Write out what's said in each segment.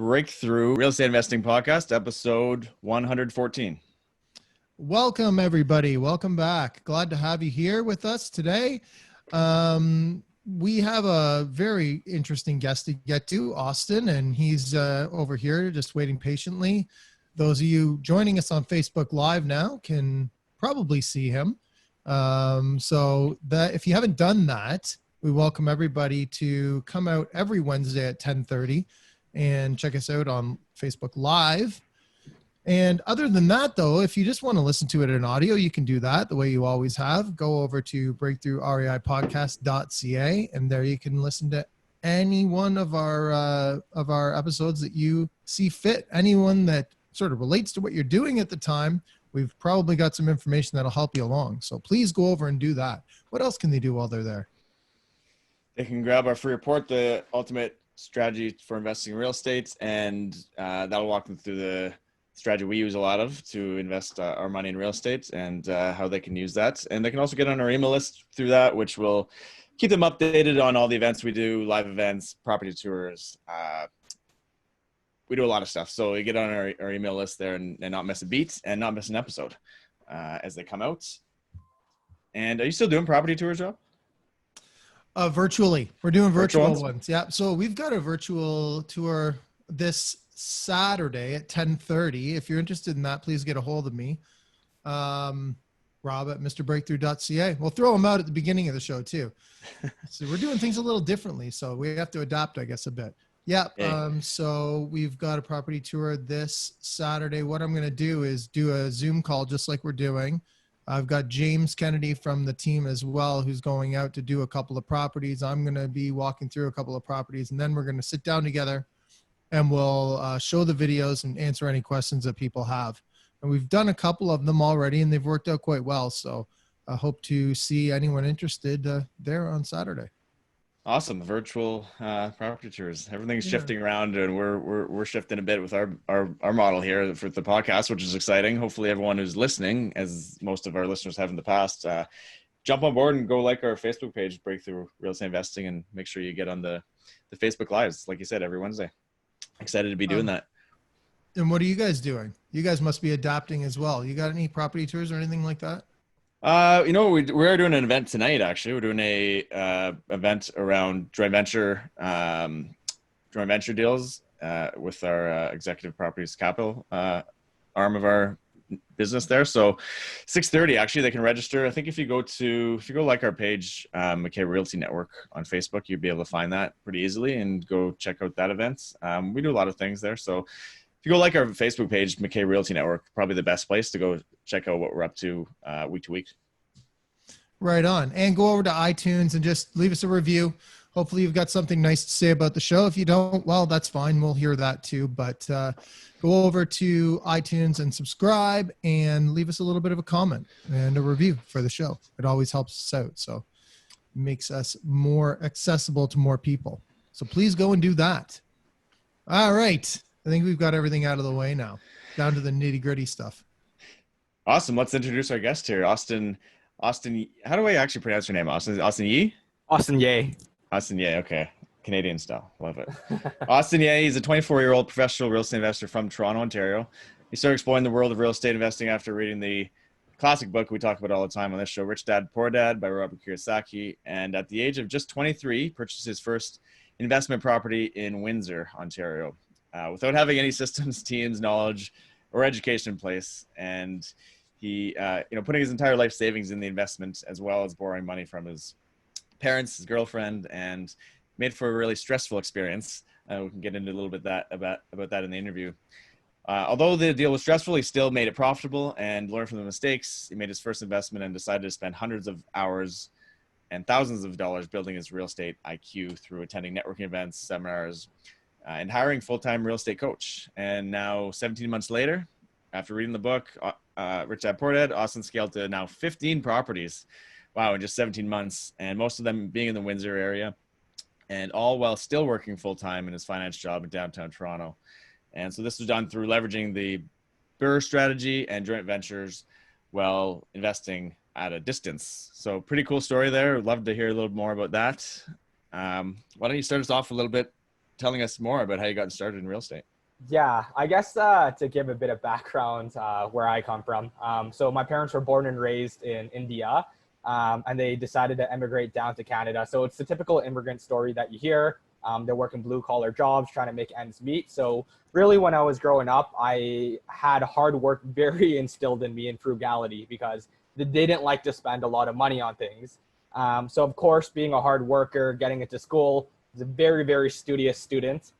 Breakthrough Real Estate Investing Podcast, episode 114. Welcome, everybody. Welcome back. Glad to have you here with us today. We have a very interesting guest to get to, Austin, and he's over here just waiting patiently. Those of you joining us on Facebook Live now can probably see him. So that if you haven't done that, we welcome everybody to come out every Wednesday at 10:30 and check us out on Facebook Live. And other than that, though, if you just want to listen to it in audio, you can do that the way you always have. Go over to breakthroughrreipodcast.ca, and there you can listen to any one of our episodes that you see fit. Anyone that sort of relates to what you're doing at the time, we've probably got some information that'll help you along. So please go over and do that. What else can they do while they're there? They can grab our free report, The Ultimate Strategy for Investing in Real Estate, and that'll walk them through the strategy we use a lot of to invest our money in real estate and how they can use that. And they can also get on our email list through that, which will keep them updated on all the events we do, live events, property tours. We do a lot of stuff. So you get on our email list there and not miss a beat and not miss an episode as they come out. And are you still doing property tours, Rob? Virtually. We're doing virtual ones. Yeah. So we've got a virtual tour this Saturday at 10:30. If you're interested in that, please get a hold of me. Rob at mrbreakthrough.ca. We'll throw them out at the beginning of the show too. So we're doing things a little differently. So we have to adapt, I guess, a bit. Yeah. So we've got a property tour this Saturday. What I'm going to do is do a Zoom call just like we're doing. I've got James Kennedy from the team as well, who's going out to do a couple of properties. I'm going to be walking through a couple of properties, and then we're going to sit down together and we'll show the videos and answer any questions that people have. And we've done a couple of them already, and they've worked out quite well. So I hope to see anyone interested there on Saturday. Awesome. Virtual property tours. Everything's shifting around, and we're shifting a bit with our model here for the podcast, which is exciting. Hopefully everyone who's listening, as most of our listeners have in the past, jump on board and go like our Facebook page, Breakthrough Real Estate Investing, and make sure you get on the Facebook Lives, like you said, every Wednesday. Excited to be doing that. And what are you guys doing? You guys must be adapting as well. You got any property tours or anything like that? We are doing an event tonight. Actually, we're doing a event around joint venture deals with our executive properties capital arm of our business there. So 6:30, actually, they can register. I think if you go like our page, McKay Realty Network on Facebook, you'll be able to find that pretty easily and go check out that event. We do a lot of things there. So if you go like our Facebook page, McKay Realty Network, probably the best place to go check out what we're up to week to week. Right on. And go over to iTunes and just leave us a review. Hopefully you've got something nice to say about the show. If you don't, well, that's fine. We'll hear that too. But go over to iTunes and subscribe and leave us a little bit of a comment and a review for the show. It always helps us out. So it makes us more accessible to more people. So please go and do that. All right. I think we've got everything out of the way now, down to the nitty-gritty stuff. Awesome. Let's introduce our guest here, Austin. How do I actually pronounce your name? Austin Yee? Austin Ye. Austin Ye. Okay. Canadian style. Love it. Austin Ye, he's a 24-year-old professional real estate investor from Toronto, Ontario. He started exploring the world of real estate investing after reading the classic book we talk about all the time on this show, Rich Dad, Poor Dad by Robert Kiyosaki. And at the age of just 23, purchased his first investment property in Windsor, Ontario. Without having any systems, teams, knowledge, or education in place. And he, putting his entire life savings in the investment, as well as borrowing money from his parents, his girlfriend, and made for a really stressful experience. We can get into a little bit about that in the interview. Although the deal was stressful, he still made it profitable and learned from the mistakes. He made his first investment and decided to spend hundreds of hours and thousands of dollars building his real estate IQ through attending networking events, seminars, and hiring a full-time real estate coach. And now 17 months later, after reading the book, Rich Dad Poor Dad, Austin scaled to now 15 properties. Wow, in just 17 months, and most of them being in the Windsor area, and all while still working full-time in his finance job in downtown Toronto. And so this was done through leveraging the BRRRR strategy and joint ventures while investing at a distance. So pretty cool story there. I'd love to hear a little more about that. Why don't you start us off a little bit telling us more about how you got started in real estate? Yeah, I guess to give a bit of background where I come from. So my parents were born and raised in India, and they decided to emigrate down to Canada. So it's the typical immigrant story that you hear. They're working blue collar jobs, trying to make ends meet. So really, when I was growing up, I had hard work very instilled in me and frugality because they didn't like to spend a lot of money on things. So of course, being a hard worker, getting into school, I was a very, very studious student.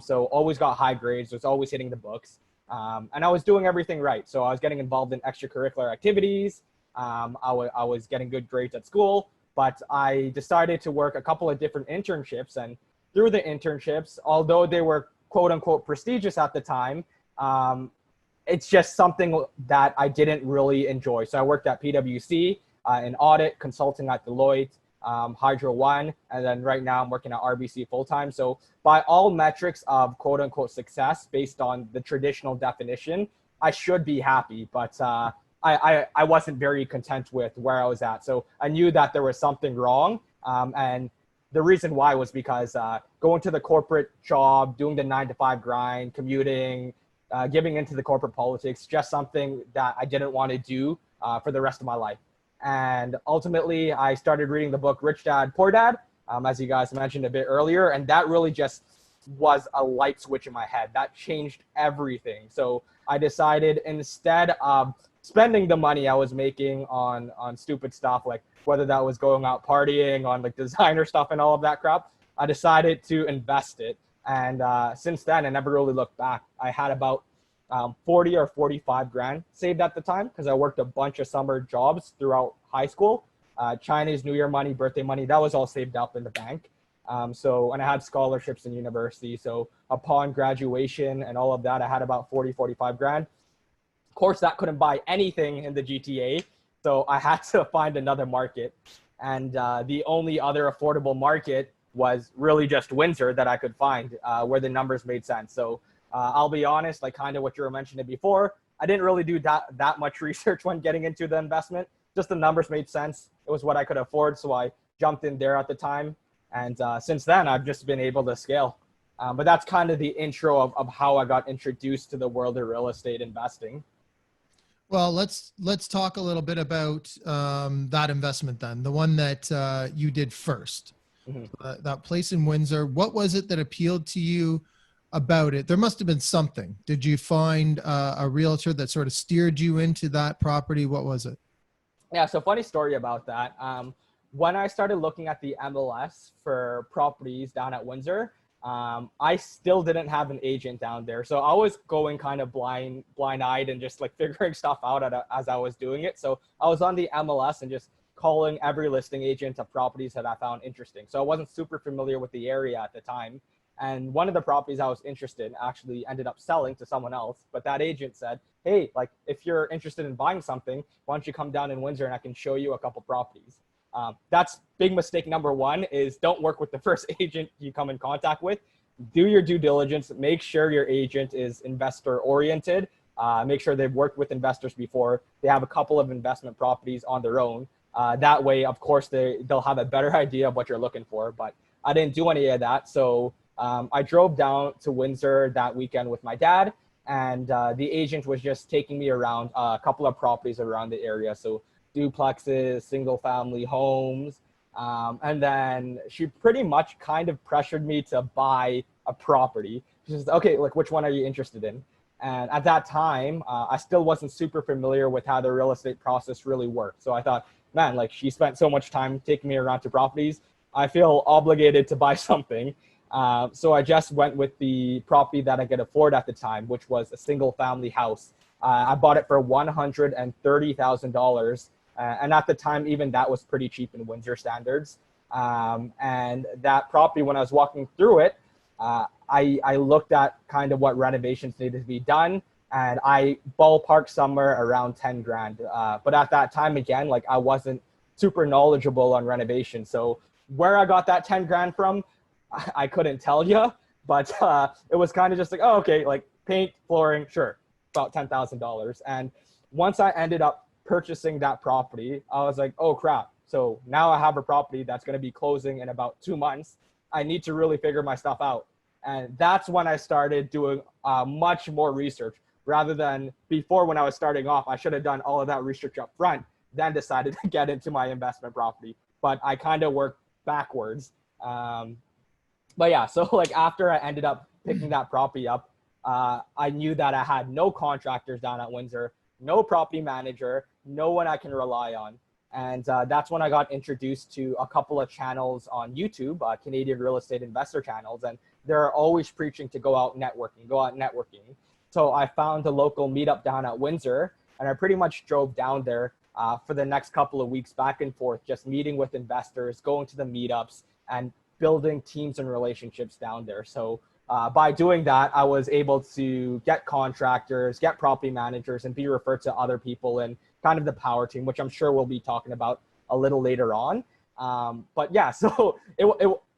So always got high grades, was always hitting the books. And I was doing everything right. So I was getting involved in extracurricular activities. I was getting good grades at school, but I decided to work a couple of different internships. And through the internships, although they were quote unquote prestigious at the time, it's just something that I didn't really enjoy. So I worked at PwC in audit, consulting at Deloitte, Hydro One, and then right now I'm working at RBC full time. So by all metrics of quote unquote success based on the traditional definition, I should be happy, but I wasn't very content with where I was at. So I knew that there was something wrong. And the reason why was because going to the corporate job, doing the 9 to 5 grind, commuting, giving into the corporate politics, just something that I didn't want to do for the rest of my life. And ultimately, I started reading the book Rich Dad, Poor Dad, as you guys mentioned a bit earlier. And that really just was a light switch in my head. That changed everything. So I decided instead of spending the money I was making on stupid stuff, like whether that was going out partying, on like designer stuff and all of that crap, I decided to invest it. And since then, I never really looked back. I had about 40 or 45 grand saved at the time because I worked a bunch of summer jobs throughout high school. Chinese New Year money, birthday money, that was all saved up in the bank. And I had scholarships in university. So upon graduation and all of that, I had about 40, 45 grand. Of course, that couldn't buy anything in the GTA. So I had to find another market. And the only other affordable market was really just Windsor that I could find where the numbers made sense. So I'll be honest, like kind of what you were mentioning before, I didn't really do that much research when getting into the investment. Just the numbers made sense. It was what I could afford. So I jumped in there at the time. And since then, I've just been able to scale. But that's kind of the intro of how I got introduced to the world of real estate investing. Well, let's talk a little bit about that investment then, the one that you did first. Mm-hmm. That place in Windsor. What was it that appealed to you about it? There must have been something. Did you find a realtor that sort of steered you into that property? What was it? Yeah, so funny story about that. When I started looking at the MLS for properties down at Windsor, I still didn't have an agent down there. So I was going kind of blind-eyed and just like figuring stuff out as I was doing it. So I was on the MLS and just calling every listing agent of properties that I found interesting. So I wasn't super familiar with the area at the time. And one of the properties I was interested in actually ended up selling to someone else. But that agent said, hey, like if you're interested in buying something, why don't you come down in Windsor and I can show you a couple properties. That's big mistake number one is don't work with the first agent you come in contact with. Do your due diligence. Make sure your agent is investor oriented. Make sure they've worked with investors before. They have a couple of investment properties on their own. That way, of course, they'll have a better idea of what you're looking for. But I didn't do any of that. So I drove down to Windsor that weekend with my dad. And the agent was just taking me around a couple of properties around the area. So duplexes, single family homes. And then she pretty much kind of pressured me to buy a property. She says, okay, like which one are you interested in? And at that time, I still wasn't super familiar with how the real estate process really worked. So I thought, man, like she spent so much time taking me around to properties. I feel obligated to buy something. So I just went with the property that I could afford at the time, which was a single family house. I bought it for $130,000. And at the time, even that was pretty cheap in Windsor standards. And that property, when I was walking through it, I looked at kind of what renovations needed to be done. And I ballparked somewhere around 10 grand. But at that time, again, like I wasn't super knowledgeable on renovation. So where I got that 10 grand from, I couldn't tell you. But it was kind of just like, oh, okay, like paint, flooring, sure, about $10,000. And once I ended up purchasing that property, I was like, oh crap. So now I have a property that's going to be closing in about 2 months. I need to really figure my stuff out. And that's when I started doing much more research rather than before. When I was starting off, I should have done all of that research up front, then decided to get into my investment property. But I kind of worked backwards. But yeah, so like after I ended up picking that property up, I knew that I had no contractors down at Windsor, no property manager, no one I can rely on. And that's when I got introduced to a couple of channels on YouTube, Canadian real estate investor channels. And they're always preaching to go out networking. So I found a local meetup down at Windsor, and I pretty much drove down there for the next couple of weeks, back and forth, just meeting with investors, going to the meetups, and building teams and relationships down there. So by doing that, I was able to get contractors, get property managers, and be referred to other people in kind of the power team, which I'm sure we'll be talking about a little later on. But yeah, so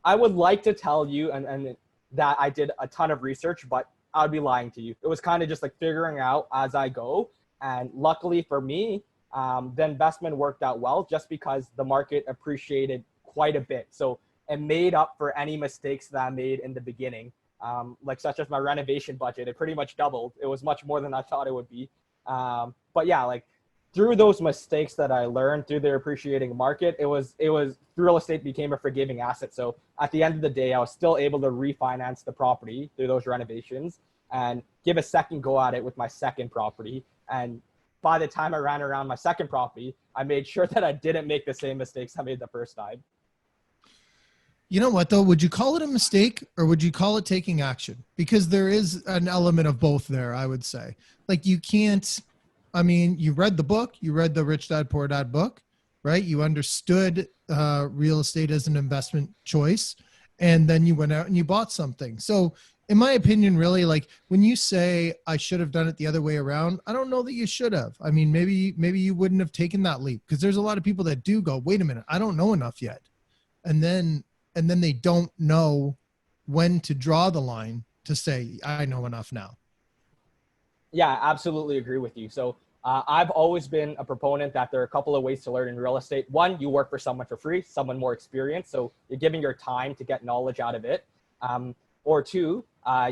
I would like to tell you and that I did a ton of research, but I'd be lying to you. It was kind of just like figuring out as I go. And luckily for me, the investment worked out well just because the market appreciated quite a bit. So it made up for any mistakes that I made in the beginning. Like such as my renovation budget, it pretty much doubled. It was much more than I thought it would be. But yeah, like through those mistakes that I learned through the appreciating market, it was real estate became a forgiving asset. So at the end of the day, I was still able to refinance the property through those renovations and give a second go at it with my second property. And by the time I ran around my second property, I made sure that I didn't make the same mistakes I made the first time. You know what though? Would you call it a mistake or would you call it taking action? Because there is an element of both there, I would say. Like you can't, I mean, you read the book, you read the Rich Dad Poor Dad book, right? You understood real estate as an investment choice, and then you went out and you bought something. So in my opinion, really, like when you say I should have done it the other way around, I don't know that you should have. I mean, maybe you wouldn't have taken that leap, because there's a lot of people that do go, wait a minute, I don't know enough yet. And then they don't know when to draw the line to say, I know enough now. Yeah, absolutely agree with you. So I've always been a proponent that there are a couple of ways to learn in real estate. One, you work for someone for free, someone more experienced. So you're giving your time to get knowledge out of it. Or two,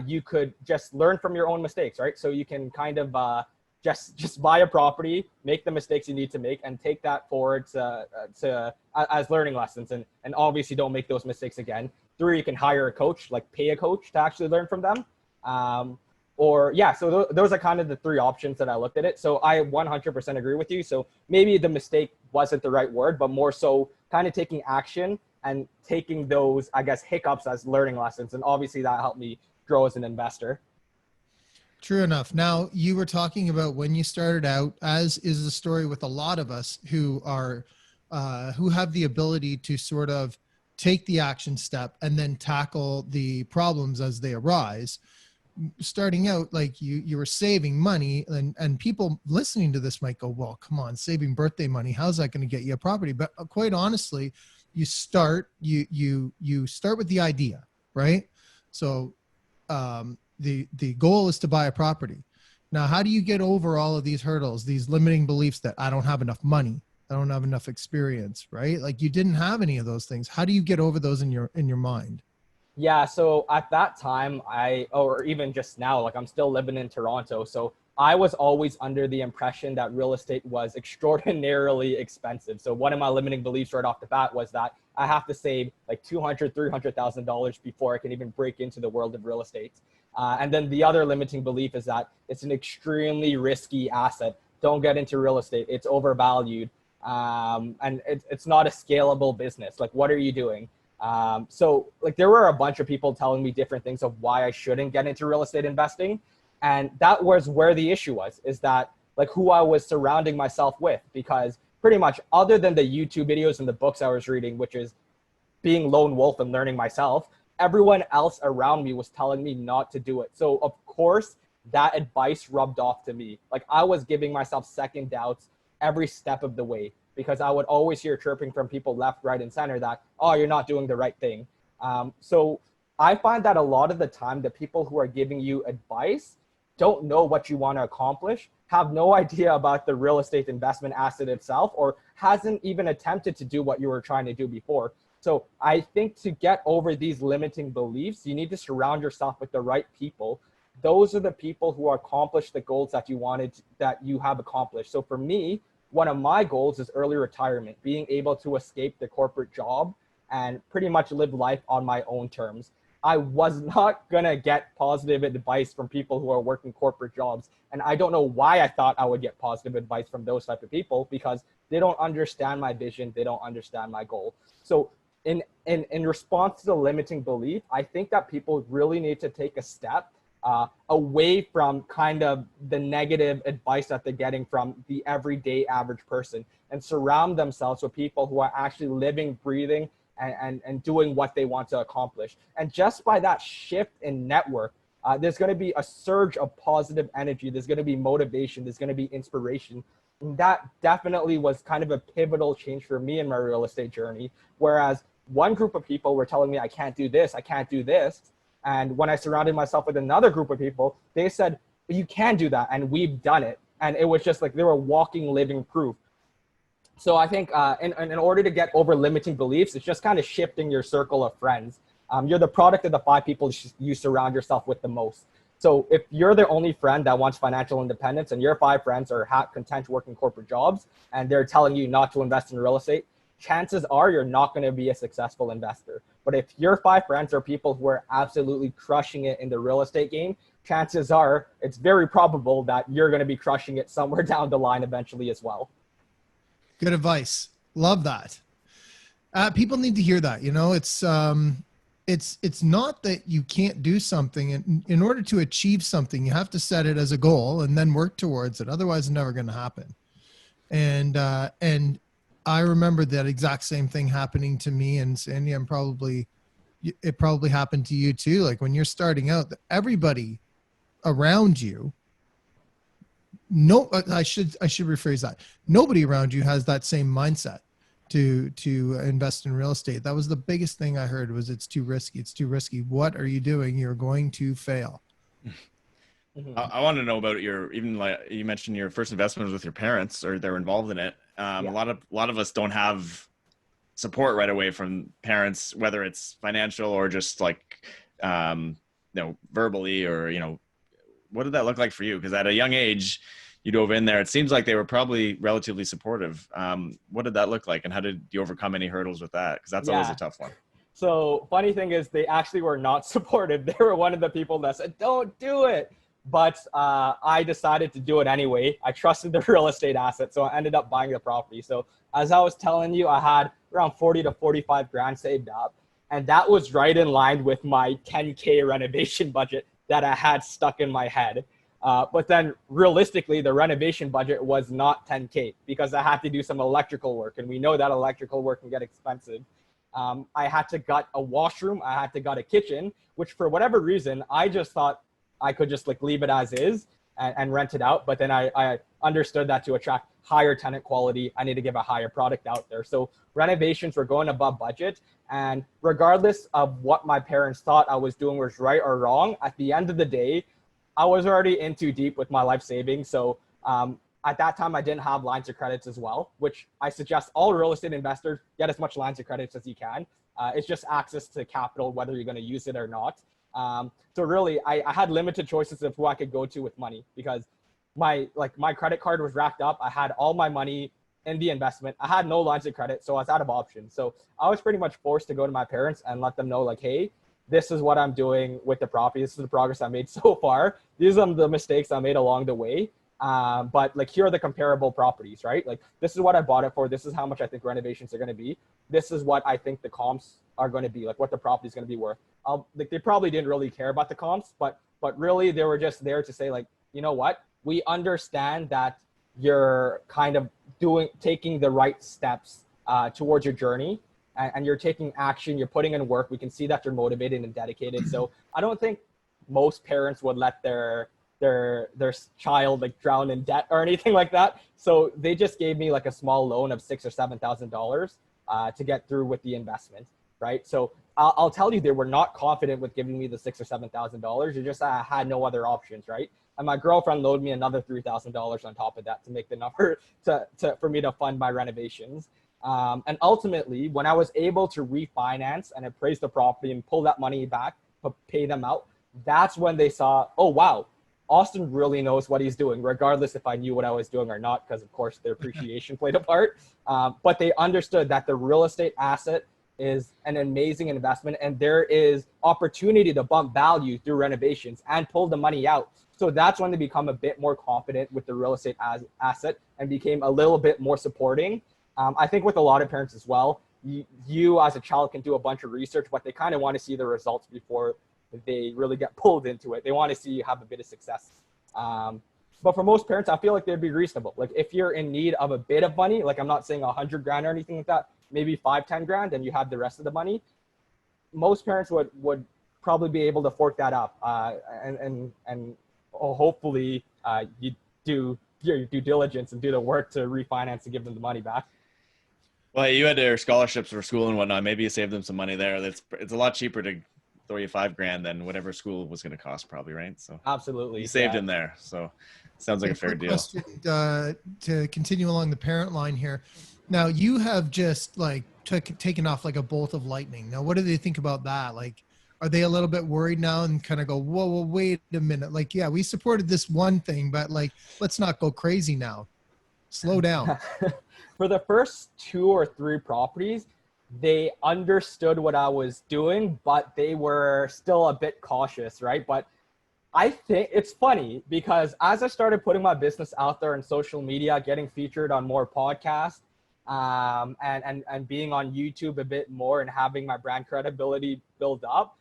you could just learn from your own mistakes, right? So you can kind of just buy a property, make the mistakes you need to make, and take that forward as learning lessons. And obviously don't make those mistakes again. Three, you can hire a coach, like pay a coach to actually learn from them. So those are kind of the three options that I looked at it. So I 100% agree with you. So maybe the mistake wasn't the right word, but more so kind of taking action and taking those, I guess, hiccups as learning lessons. And obviously that helped me grow as an investor. True enough. Now, you were talking about when you started out, as is the story with a lot of us who are, who have the ability to sort of take the action step and then tackle the problems as they arise. Starting out, like you were saving money, and people listening to this might go, well, come on, saving birthday money, how's that going to get you a property? But quite honestly, you start with the idea, right? So the goal is to buy a property. Now, how do you get over all of these hurdles, these limiting beliefs that I don't have enough money, I don't have enough experience, right? Like you didn't have any of those things. How do you get over those in your mind? Yeah, so at that time, or even just now, like I'm still living in Toronto. So I was always under the impression that real estate was extraordinarily expensive. So one of my limiting beliefs right off the bat was that I have to save like $200,000, $300,000 before I can even break into the world of real estate. And then the other limiting belief is that it's an extremely risky asset. Don't get into real estate. It's overvalued. And it's not a scalable business. Like, what are you doing? So like there were a bunch of people telling me different things of why I shouldn't get into real estate investing. And that was where the issue was, is that like who I was surrounding myself with, because pretty much other than the YouTube videos and the books I was reading, which is being lone wolf and learning myself, everyone else around me was telling me not to do it. So of course that advice rubbed off to me. Like I was giving myself second doubts every step of the way, because I would always hear chirping from people left, right, and center that, oh, you're not doing the right thing. So I find that a lot of the time, the people who are giving you advice don't know what you want to accomplish, have no idea about the real estate investment asset itself, or hasn't even attempted to do what you were trying to do before. So I think to get over these limiting beliefs, you need to surround yourself with the right people. Those are the people who accomplish the goals that you have accomplished. So for me, one of my goals is early retirement, being able to escape the corporate job and pretty much live life on my own terms. I was not going to get positive advice from people who are working corporate jobs. And I don't know why I thought I would get positive advice from those type of people, because they don't understand my vision. They don't understand my goal. So in response to the limiting belief, I think that people really need to take a step away from kind of the negative advice that they're getting from the everyday average person, and surround themselves with people who are actually living, breathing, and doing what they want to accomplish. And just by that shift in network, there's going to be a surge of positive energy. There's going to be motivation. There's going to be inspiration. And that definitely was kind of a pivotal change for me in my real estate journey. Whereas one group of people were telling me, I can't do this, I can't do this. And when I surrounded myself with another group of people, they said, you can do that. And we've done it. And it was just like they were walking, living proof. So I think in order to get over limiting beliefs, it's just kind of shifting your circle of friends. You're the product of the 5 people you surround yourself with the most. So if you're the only friend that wants financial independence and your 5 friends are content working corporate jobs and they're telling you not to invest in real estate, chances are you're not going to be a successful investor. But if your 5 friends are people who are absolutely crushing it in the real estate game, chances are it's very probable that you're going to be crushing it somewhere down the line eventually as well. Good advice. Love that. People need to hear that. You know, it's not that you can't do something. In order to achieve something, you have to set it as a goal and then work towards it. Otherwise, it's never going to happen. And I remember that exact same thing happening to me. And Sandy, it probably happened to you too. Like when you're starting out, everybody around you, I should rephrase that. Nobody around you has that same mindset to invest in real estate. That was the biggest thing I heard was it's too risky. It's too risky. What are you doing? You're going to fail. I want to know about even like you mentioned your first investment was with your parents, or they're involved in it. Yeah. A lot of us don't have support right away from parents, whether it's financial or just like, verbally, or, what did that look like for you? Because at a young age, you dove in there. It seems like they were probably relatively supportive. What did that look like, and how did you overcome any hurdles with that? Because that's always a tough one. So funny thing is they actually were not supportive. They were one of the people that said, don't do it. But I decided to do it anyway. I trusted the real estate asset, so I ended up buying the property. So as I was telling you, I had around 40 to 45 grand saved up. And that was right in line with my 10K renovation budget that I had stuck in my head. But then realistically, the renovation budget was not 10K because I had to do some electrical work. And we know that electrical work can get expensive. I had to gut a washroom. I had to gut a kitchen, which for whatever reason, I just thought I could just like leave it as is and rent it out. But then I understood that to attract higher tenant quality, I need to give a higher product out there. So renovations were going above budget. And regardless of what my parents thought I was doing was right or wrong, at the end of the day, I was already in too deep with my life savings. So at that time, I didn't have lines of credits as well, which I suggest all real estate investors get as much lines of credits as you can. It's just access to capital, whether you're going to use it or not. So really, I had limited choices of who I could go to with money because my credit card was racked up. I had all my money in the investment. I had no lines of credit, so I was out of options. So I was pretty much forced to go to my parents and let them know, like, hey, this is what I'm doing with the property. This is the progress I made so far. These are the mistakes I made along the way. But like, here are the comparable properties, right? Like, this is what I bought it for. This is how much I think renovations are going to be. This is what I think the comps are going to be, like what the property is going to be worth. Like, they probably didn't really care about the comps, but really they were just there to say, like, you know what? We understand that you're kind of taking the right steps towards your journey, and you're taking action, you're putting in work. We can see that you're motivated and dedicated. So I don't think most parents would let their child like drown in debt or anything like that. So they just gave me like a small loan of $6,000 or $7,000 to get through with the investment, right? So I'll tell you, they were not confident with giving me the $6,000 or $7,000. It just I had no other options, right? And my girlfriend loaned me another $3,000 on top of that to make the number for me to fund my renovations. And ultimately, when I was able to refinance and appraise the property and pull that money back, pay them out, that's when they saw, oh, wow, Austin really knows what he's doing, regardless if I knew what I was doing or not, because of course their appreciation played a part. But they understood that the real estate asset is an amazing investment, and there is opportunity to bump value through renovations and pull the money out. So that's when they become a bit more confident with the real estate asset and became a little bit more supporting. I think with a lot of parents as well, you as a child can do a bunch of research, but they kind of want to see the results before they really get pulled into it. They want to see you have a bit of success. But for most parents, I feel like they'd be reasonable. Like if you're in need of a bit of money, like I'm not saying 100 grand or anything like that, maybe 5-10 grand, and you have the rest of the money. Most parents would probably be able to fork that up, and hopefully you do your due diligence and do the work to refinance and give them the money back. Well, you had their scholarships for school and whatnot. Maybe you saved them some money there. It's a lot cheaper to throw you $5 grand than whatever school was going to cost, probably, right? So absolutely, you saved him there. So sounds like a fair deal. Question, to continue along the parent line here. Now you have just like taken off like a bolt of lightning. Now, what do they think about that? Like, are they a little bit worried now and kind of go, whoa, wait a minute. Like, yeah, we supported this one thing, but like, let's not go crazy now. Slow down. For the first 2 or 3 properties, they understood what I was doing, but they were still a bit cautious, right? But I think it's funny because as I started putting my business out there on social media, getting featured on more podcasts, and being on YouTube a bit more and having my brand credibility build up,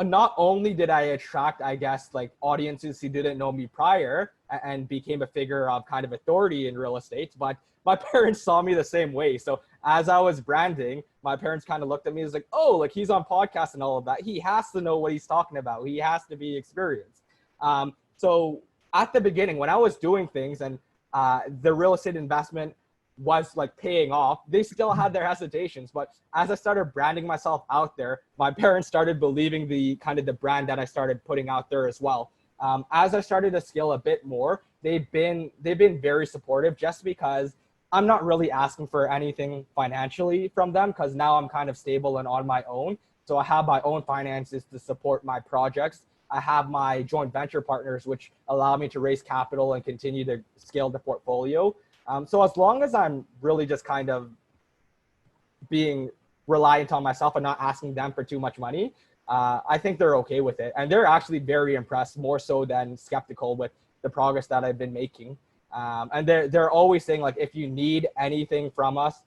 not only did I attract, I guess, like audiences who didn't know me prior and became a figure of kind of authority in real estate, but my parents saw me the same way. So as I was branding, my parents kind of looked at me as like, oh, like he's on podcasts and all of that. He has to know what he's talking about. He has to be experienced. So at the beginning, when I was doing things and the real estate investment was like paying off, they still had their hesitations. But as I started branding myself out there, my parents started believing the kind of the brand that I started putting out there as well. As I started to scale a bit more, they've been very supportive, just because I'm not really asking for anything financially from them, because now I'm kind of stable and on my own. So I have my own finances to support my projects. I have my joint venture partners, which allow me to raise capital and continue to scale the portfolio. So as long as I'm really just kind of being reliant on myself and not asking them for too much money, I think they're okay with it. And they're actually very impressed, more so than skeptical, with the progress that I've been making. And they're always saying, like, if you need anything from us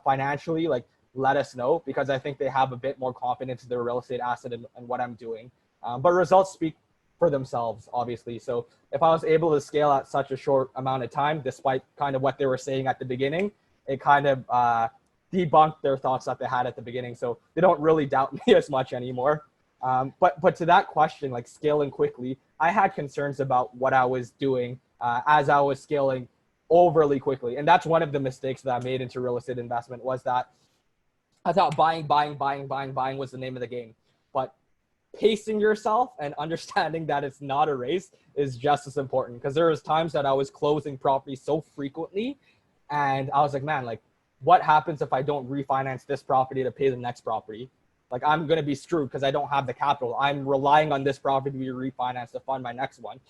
financially, like, let us know, because I think they have a bit more confidence in their real estate asset and what I'm doing. But results speak for themselves, obviously. So if I was able to scale at such a short amount of time, despite kind of what they were saying at the beginning, it kind of debunked their thoughts that they had at the beginning. So they don't really doubt me as much anymore. But to that question, like scaling quickly, I had concerns about what I was doing as I was scaling overly quickly. And that's one of the mistakes that I made into real estate investment, was that I thought buying was the name of the game. But pacing yourself and understanding that it's not a race is just as important, because there was times that I was closing properties so frequently, and I was like, man, like, what happens if I don't refinance this property to pay the next property? Like, I'm going to be screwed because I don't have the capital. I'm relying on this property to be refinanced to fund my next one.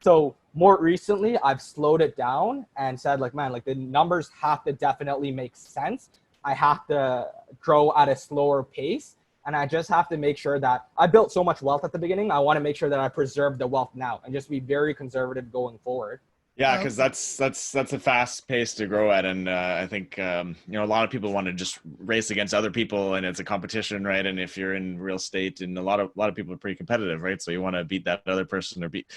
So more recently, I've slowed it down and said, like, man, like, the numbers have to definitely make sense. I have to grow at a slower pace. And I just have to make sure that I built so much wealth at the beginning. I want to make sure that I preserve the wealth now and just be very conservative going forward. Yeah, because that's a fast pace to grow at, and I think a lot of people want to just race against other people, and it's a competition, right? And if you're in real estate, and a lot of people are pretty competitive, right? So you want to beat that other person, or beat.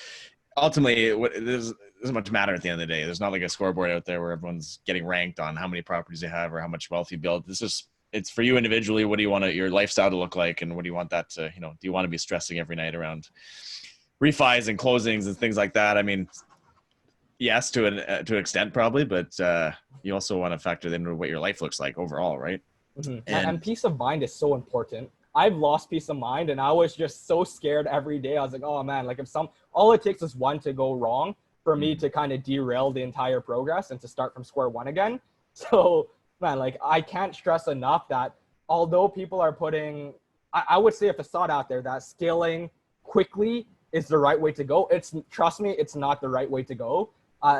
Ultimately, there's doesn't much matter at the end of the day. There's not like a scoreboard out there where everyone's getting ranked on how many properties you have or how much wealth you build. It's for you individually. What do you want your lifestyle to look like, and what do you want that to, do you want to be stressing every night around refis and closings and things like that? I mean, yes, to an extent probably, but you also want to factor in what your life looks like overall, right? Mm-hmm. And peace of mind is so important. I've lost peace of mind, and I was just so scared every day. I was like, oh man, like all it takes is one to go wrong for me to kind of derail the entire progress and to start from square one again. So man, like I can't stress enough that although people are putting, I would say a facade out there that scaling quickly is the right way to go. Trust me, it's not the right way to go.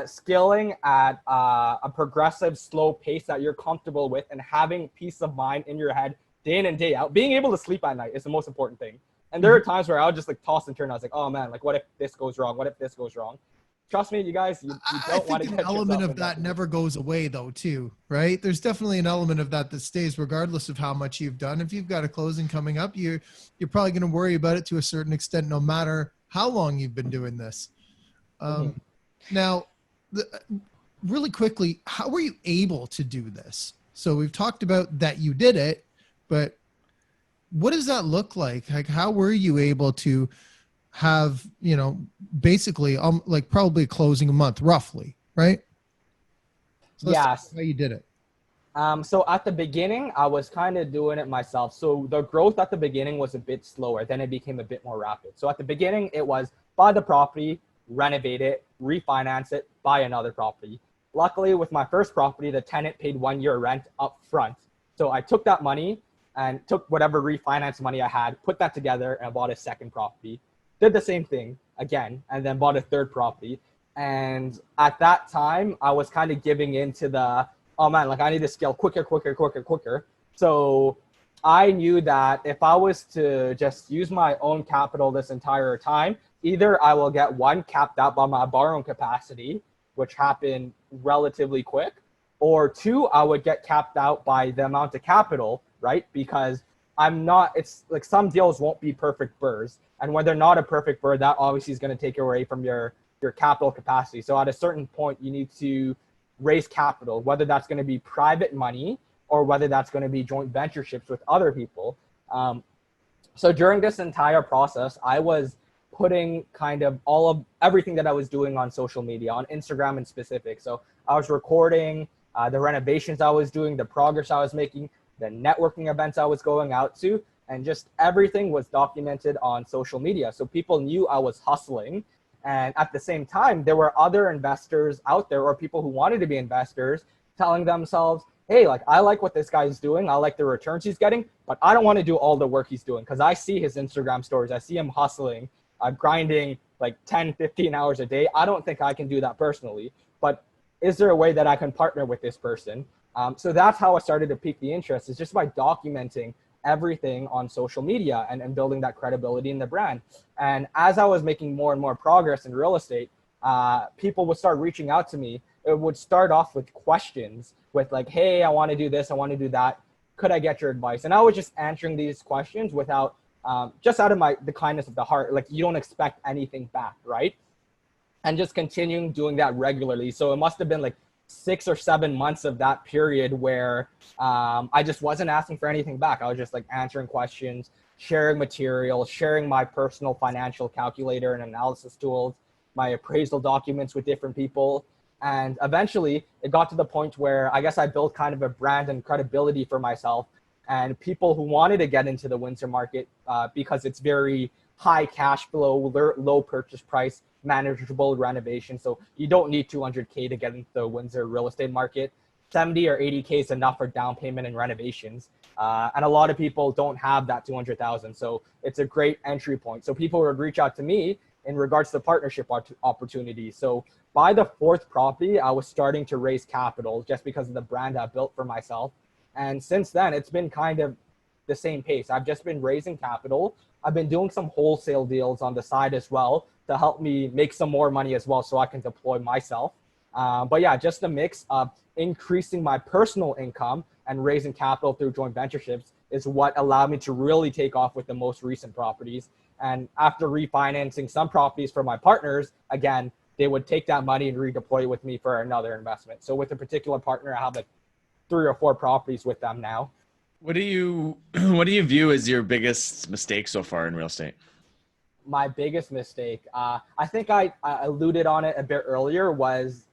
Scaling at a progressive, slow pace that you're comfortable with and having peace of mind in your head day in and day out, being able to sleep at night is the most important thing. And there are times where I'll just like toss and turn. I was like, oh man, like what if this goes wrong? What if this goes wrong? Trust me, you guys, you don't want to get an element yourself of that never goes away though too, right? There's definitely an element of that that stays regardless of how much you've done. If you've got a closing coming up, you're probably going to worry about it to a certain extent, no matter how long you've been doing this. Now, really quickly, how were you able to do this? So we've talked about that you did it, but what does that look like? Like, how were you able to have, you know, basically like probably closing a month roughly, right? So yes. How you did it. So at the beginning, I was kind of doing it myself. So the growth at the beginning was a bit slower. Then it became a bit more rapid. So at the beginning, it was buy the property, renovate it, refinance it, buy another property. Luckily, with my first property, the tenant paid 1 year rent up front. So I took that money and took whatever refinance money I had, put that together and bought a second property. Did the same thing again, and then bought a third property. And at that time, I was kind of giving into the, oh man, like I need to scale quicker. So I knew that if I was to just use my own capital this entire time, either I will get one, capped out by my borrowing capacity, which happened relatively quick, or two, I would get capped out by the amount of capital, right? Because it's like some deals won't be perfect BRRRRs. And when they're not a perfect BRRRR, that obviously is going to take away from your capital capacity. So at a certain point, you need to raise capital, whether that's going to be private money or whether that's going to be joint ventureships with other people. So during this entire process, I was putting kind of everything that I was doing on social media, on Instagram in specific. So I was recording the renovations I was doing, the progress I was making, the networking events I was going out to, and just everything was documented on social media. So people knew I was hustling. And at the same time, there were other investors out there or people who wanted to be investors telling themselves, hey, like I like what this guy's doing. I like the returns he's getting, but I don't want to do all the work he's doing because I see his Instagram stories. I see him hustling. I'm grinding like 10, 15 hours a day. I don't think I can do that personally, but is there a way that I can partner with this person? So that's how I started to pique the interest, is just by documenting everything on social media and building that credibility in the brand. And as I was making more and more progress in real estate, people would start reaching out to me. It would start off with questions with like, hey, I want to do this, I want to do that. Could I get your advice? And I was just answering these questions without, just out of the kindness of the heart. Like you don't expect anything back, right? And just continuing doing that regularly. So it must have been like 6 or 7 months of that period where I just wasn't asking for anything back. I was just like answering questions, sharing material, sharing my personal financial calculator and analysis tools, my appraisal documents with different people. And eventually it got to the point where I guess I built kind of a brand and credibility for myself, and people who wanted to get into the Windsor market because it's very high cash flow, low purchase price, manageable renovation. So you don't need 200K to get into the Windsor real estate market. 70 or 80K is enough for down payment and renovations. And a lot of people don't have that 200,000. So it's a great entry point. So people would reach out to me in regards to partnership opportunities. So by the fourth property, I was starting to raise capital just because of the brand I built for myself. And since then, it's been kind of the same pace. I've just been raising capital. I've been doing some wholesale deals on the side as well to help me make some more money as well so I can deploy myself. But yeah, just a mix of increasing my personal income and raising capital through joint ventureships is what allowed me to really take off with the most recent properties. And after refinancing some properties for my partners, again, they would take that money and redeploy it with me for another investment. So with a particular partner, I have like 3 or 4 properties with them now. What do you view as your biggest mistake so far in real estate? My biggest mistake, I think I alluded on it a bit earlier, was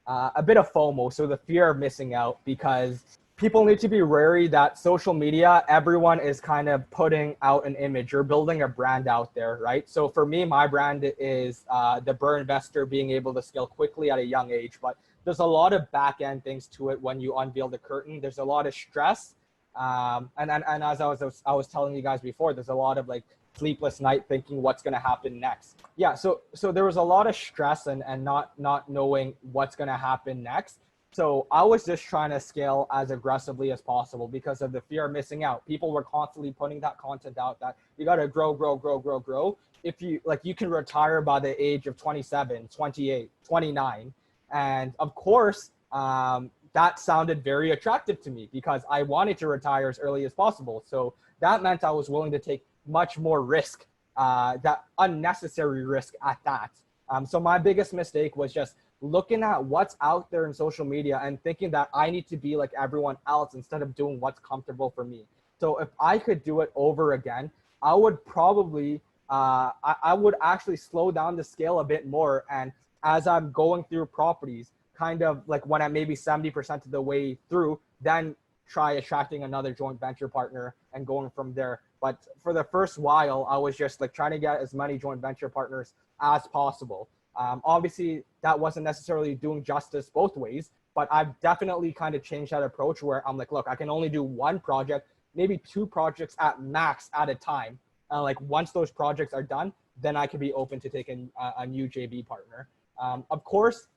a bit of FOMO. So the fear of missing out, because people need to be wary that social media, everyone is kind of putting out an image. You're building a brand out there, right? So for me, my brand is the BRRRR investor, being able to scale quickly at a young age. But there's a lot of back end things to it when you unveil the curtain. There's a lot of stress. And as I was telling you guys before, there's a lot of like sleepless night thinking what's going to happen next. Yeah. So there was a lot of stress and not knowing what's going to happen next. So I was just trying to scale as aggressively as possible because of the fear of missing out. People were constantly putting that content out that you got to grow. If you like, you can retire by the age of 27, 28, 29. And of course, that sounded very attractive to me because I wanted to retire as early as possible. So that meant I was willing to take much more risk, that unnecessary risk at that. So my biggest mistake was just looking at what's out there in social media and thinking that I need to be like everyone else instead of doing what's comfortable for me. So if I could do it over again, I would probably, I would actually slow down the scale a bit more. And as I'm going through properties, kind of like when I'm maybe 70% of the way through, then try attracting another joint venture partner and going from there. But for the first while, I was just like trying to get as many joint venture partners as possible. Obviously, that wasn't necessarily doing justice both ways, but I've definitely kind of changed that approach where I'm like, look, I can only do one project, maybe 2 projects at max at a time. Like once those projects are done, then I could be open to taking a new JV partner. Of course,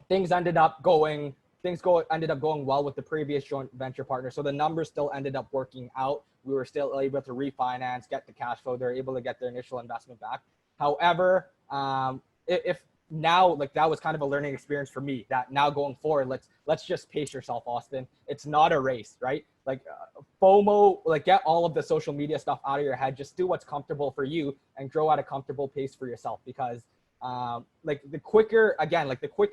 things ended up going well with the previous joint venture partner. So the numbers still ended up working out. We were still able to refinance, get the cash flow. They're able to get their initial investment back. However, if now, like that was kind of a learning experience for me that now going forward, let's just pace yourself, Austin. It's not a race, right? Like FOMO, like get all of the social media stuff out of your head. Just do what's comfortable for you and grow at a comfortable pace for yourself because like the quicker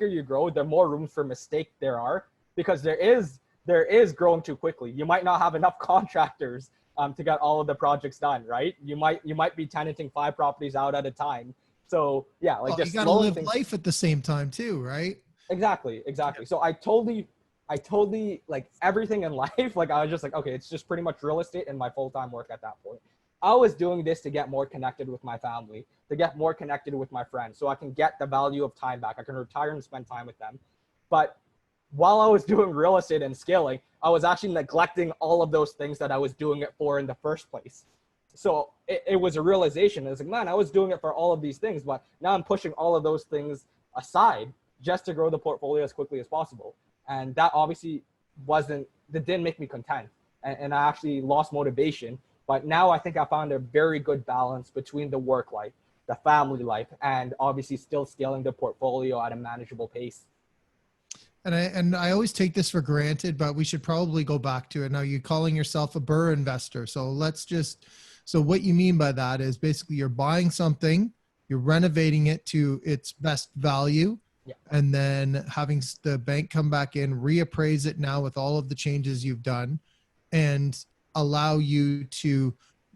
you grow, the more room for mistake there are because there is growing too quickly. You might not have enough contractors to get all of the projects done, right? You might be tenanting 5 properties out at a time. So yeah, like just you gotta live life at the same time too, right? Exactly. So I totally like everything in life. Like I was just like, okay, it's just pretty much real estate and my full-time work at that point. I was doing this to get more connected with my family, to get more connected with my friends, so I can get the value of time back. I can retire and spend time with them. But while I was doing real estate and scaling, I was actually neglecting all of those things that I was doing it for in the first place. So it was a realization. It was like, man, I was doing it for all of these things, but now I'm pushing all of those things aside just to grow the portfolio as quickly as possible. And that obviously didn't make me content. And I actually lost motivation. But now I think I found a very good balance between the work life, the family life, and obviously still scaling the portfolio at a manageable pace. And I always take this for granted, but we should probably go back to it. Now you're calling yourself a BRRRR investor. So what you mean by that is basically you're buying something, you're renovating it to its best value, yeah, and then having the bank come back in, reappraise it now with all of the changes you've done, and allow you to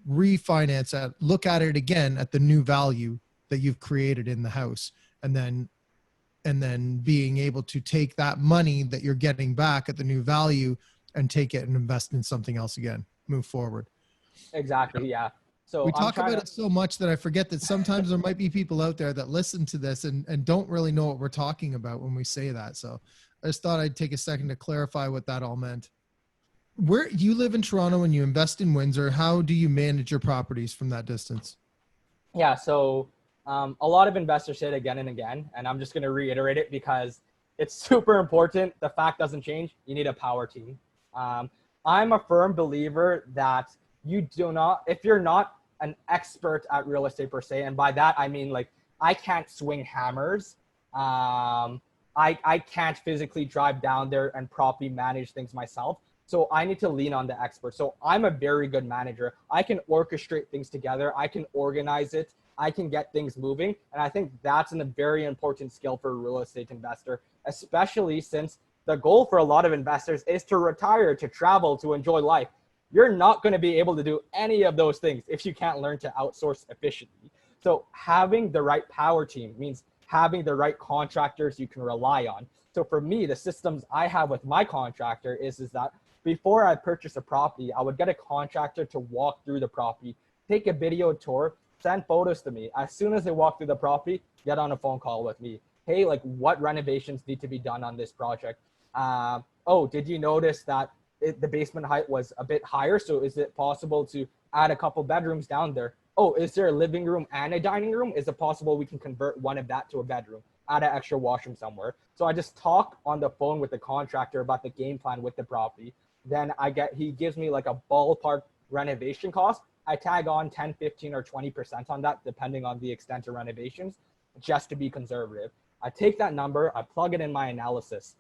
refinance it, look at it again at the new value that you've created in the house, and then being able to take that money that you're getting back at the new value and take it and invest in something else again, move forward. Exactly. Yeah. So we talk about it so much that I forget that sometimes there might be people out there that listen to this and don't really know what we're talking about when we say that. So I just thought I'd take a second to clarify what that all meant. Where you live in Toronto and you invest in Windsor, how do you manage your properties from that distance? Yeah. So a lot of investors say it again and again, and I'm just going to reiterate it because it's super important. The fact doesn't change. You need a power team. I'm a firm believer that if you're not an expert at real estate per se, and by that, I mean, like, I can't swing hammers. I can't physically drive down there and properly manage things myself. So I need to lean on the expert. So I'm a very good manager. I can orchestrate things together. I can organize it. I can get things moving. And I think that's a very important skill for a real estate investor, especially since the goal for a lot of investors is to retire, to travel, to enjoy life. You're not going to be able to do any of those things if you can't learn to outsource efficiently. So having the right power team means having the right contractors you can rely on. So for me, the systems I have with my contractor is that before I purchase a property, I would get a contractor to walk through the property, take a video tour, send photos to me. As soon as they walk through the property, get on a phone call with me. hey, like what renovations need to be done on this project? Oh, did you notice that the basement height was a bit higher? So is it possible to add a couple bedrooms down there? Oh, is there a living room and a dining room? Is it possible we can convert one of that to a bedroom, add an extra washroom somewhere? So I just talk on the phone with the contractor about the game plan with the property. Then he gives me like a ballpark renovation cost. I tag on 10, 15, or 20% on that, depending on the extent of renovations, just to be conservative. I take that number, I plug it in my analysis.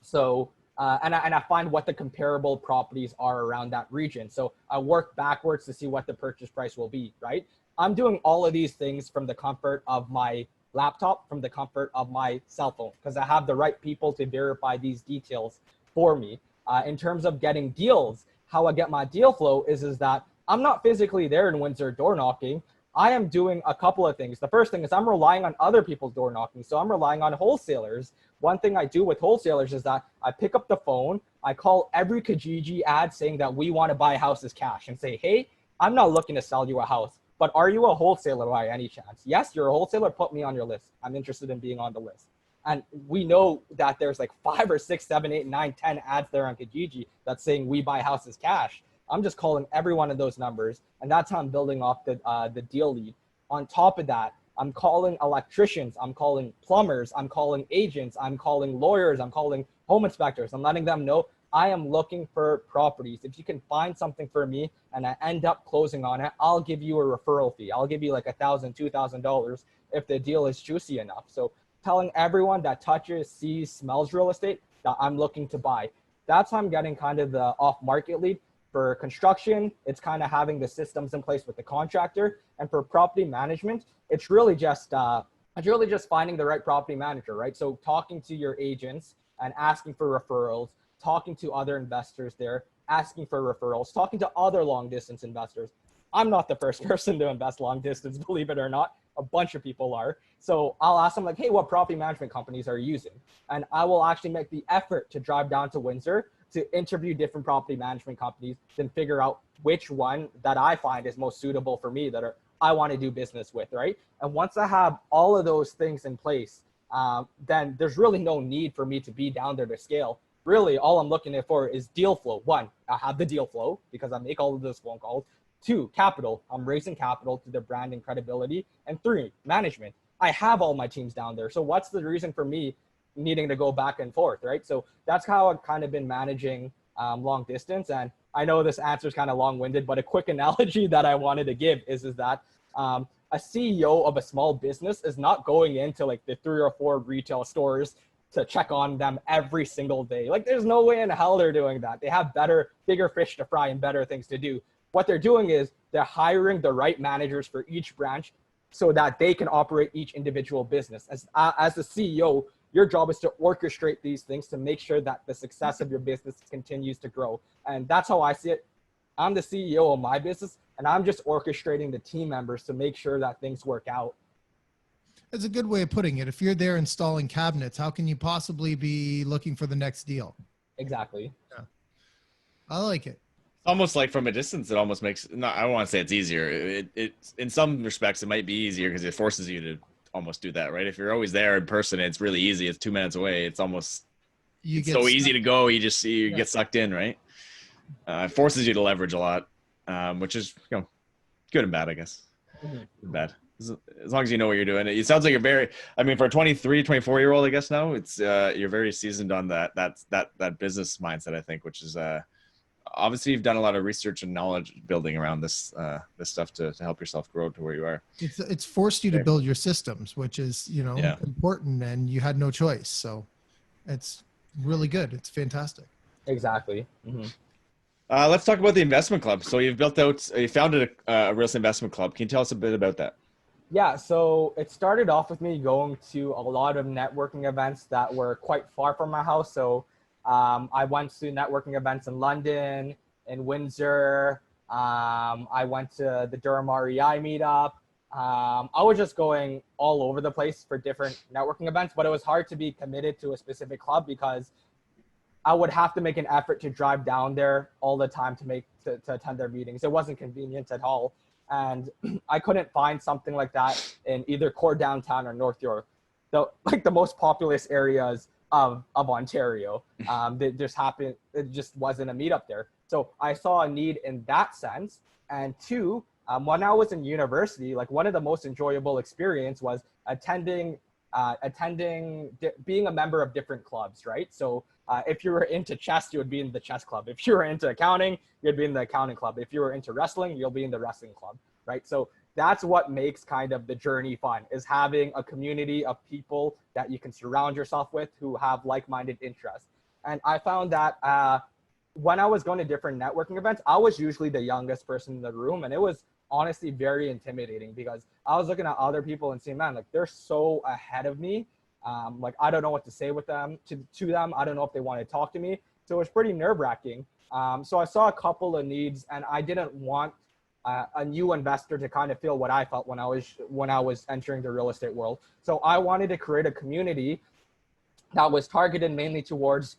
So, and I find what the comparable properties are around that region. So I work backwards to see what the purchase price will be, right? I'm doing all of these things from the comfort of my laptop, from the comfort of my cell phone, because I have the right people to verify these details for me. In terms of getting deals, how I get my deal flow is that I'm not physically there in Windsor door knocking. I am doing a couple of things. The first thing is I'm relying on other people's door knocking. So I'm relying on wholesalers. One thing I do with wholesalers is that I pick up the phone, I call every Kijiji ad saying that we want to buy houses cash and say, hey, I'm not looking to sell you a house, but are you a wholesaler by any chance? Yes, you're a wholesaler, put me on your list. I'm interested in being on the list. And we know that there's like 5 or 6, 7, 8, 9, 10 ads there on Kijiji that's saying we buy houses cash. I'm just calling every one of those numbers, and that's how I'm building off the deal lead. On top of that, I'm calling electricians, I'm calling plumbers, I'm calling agents, I'm calling lawyers, I'm calling home inspectors. I'm letting them know I am looking for properties. If you can find something for me and I end up closing on it, I'll give you a referral fee. I'll give you like $1,000, $2,000 if the deal is juicy enough. So telling everyone that touches, sees, smells real estate that I'm looking to buy. That's how I'm getting kind of the off-market lead. For construction, it's kind of having the systems in place with the contractor. And for property management, it's really just finding the right property manager, right? So talking to your agents and asking for referrals, talking to other investors there, asking for referrals, talking to other long distance investors. I'm not the first person to invest long distance, believe it or not. A bunch of people are. So I'll ask them like, hey, what property management companies are you using? And I will actually make the effort to drive down to Windsor to interview different property management companies, then figure out which one that I find is most suitable for me I want to do business with, right? And once I have all of those things in place, then there's really no need for me to be down there to scale. Really, all I'm looking for is deal flow. 1, I have the deal flow because I make all of those phone calls. 2, capital. I'm raising capital to the brand and credibility. And 3, management. I have all my teams down there. So what's the reason for me needing to go back and forth, right? So that's how I've kind of been managing long distance. And I know this answer is kind of long-winded, but a quick analogy that I wanted to give is that a CEO of a small business is not going into like the 3 or 4 retail stores to check on them every single day. Like there's no way in hell they're doing that. They have bigger fish to fry and better things to do. What they're doing is they're hiring the right managers for each branch so that they can operate each individual business. As the CEO, your job is to orchestrate these things to make sure that the success of your business continues to grow. And that's how I see it. I'm the CEO of my business, and I'm just orchestrating the team members to make sure that things work out. It's a good way of putting it. If you're there installing cabinets, how can you possibly be looking for the next deal? Exactly. Yeah. I like it. Almost like from a distance, it almost makes, no, I don't want to say it's easier. It in some respects, it might be easier because it forces you to almost do that, right? If you're always there in person, it's really easy. It's 2 minutes away. It's almost so easy to go. You just see, you get sucked in, right? It forces you to leverage a lot, which is, good and bad, I guess. Mm-hmm. Bad. As long as you know what you're doing. It sounds like for a 23, 24-year-old, I guess now, it's you're very seasoned on that business mindset, I think, which is obviously you've done a lot of research and knowledge building around this stuff to help yourself grow to where you are. It's forced you to build your systems, which is, important, and you had no choice. So it's really good. It's fantastic. Exactly. Mm-hmm. Let's talk about the investment club. So you founded a real estate investment club. Can you tell us a bit about that? Yeah, so it started off with me going to a lot of networking events that were quite far from my house. So I went to networking events in London, in Windsor. I went to the BRRRR meetup. I was just going all over the place for different networking events, but it was hard to be committed to a specific club because I would have to make an effort to drive down there all the time to attend their meetings. It wasn't convenient at all. And I couldn't find something like that in either core downtown or North York. the most populous areas of Ontario. It just wasn't a meetup there. So I saw a need in that sense. And two, when I was in university, like one of the most enjoyable experience was being a member of different clubs, right? So if you were into chess, you would be in the chess club. If you were into accounting, you'd be in the accounting club. If you were into wrestling, you'll be in the wrestling club, right? So that's what makes kind of the journey fun, is having a community of people that you can surround yourself with who have like-minded interests. And I found that when I was going to different networking events, I was usually the youngest person in the room. And it was honestly very intimidating because I was looking at other people and seeing, man, like they're so ahead of me. Like, I don't know what to say with them to them. I don't know if they want to talk to me. So it was pretty nerve wracking. So I saw a couple of needs, and I didn't want a new investor to kind of feel what I felt when I was entering the real estate world. So I wanted to create a community that was targeted mainly towards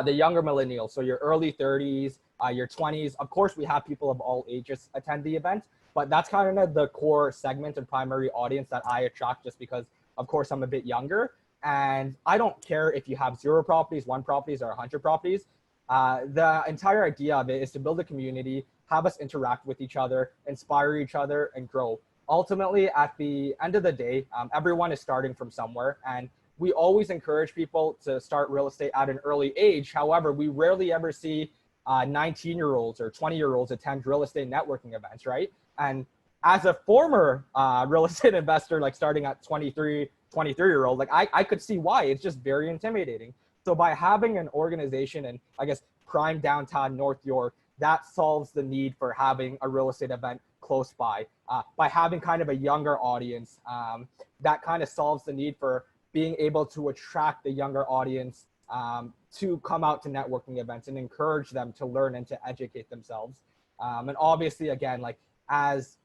the younger millennials. So your early 30s, your 20s. Of course, we have people of all ages attend the event, but that's kind of the core segment and primary audience that I attract, just because, of course, I'm a bit younger. And I don't care if you have 0 properties, 1 properties, or 100 properties. The entire idea of it is to build a community, have us interact with each other, inspire each other, and grow. Ultimately, at the end of the day, everyone is starting from somewhere, and we always encourage people to start real estate at an early age. However, we rarely ever see 19-year-olds or 20-year-olds attend real estate networking events, right? And as a former real estate investor, like starting at 23-year-old, like I could see why. It's just very intimidating. So by having an organization in, I guess, prime downtown North York, that solves the need for having a real estate event close by. By having kind of a younger audience, that kind of solves the need for being able to attract the younger audience to come out to networking events and encourage them to learn and to educate themselves. And obviously, again, like as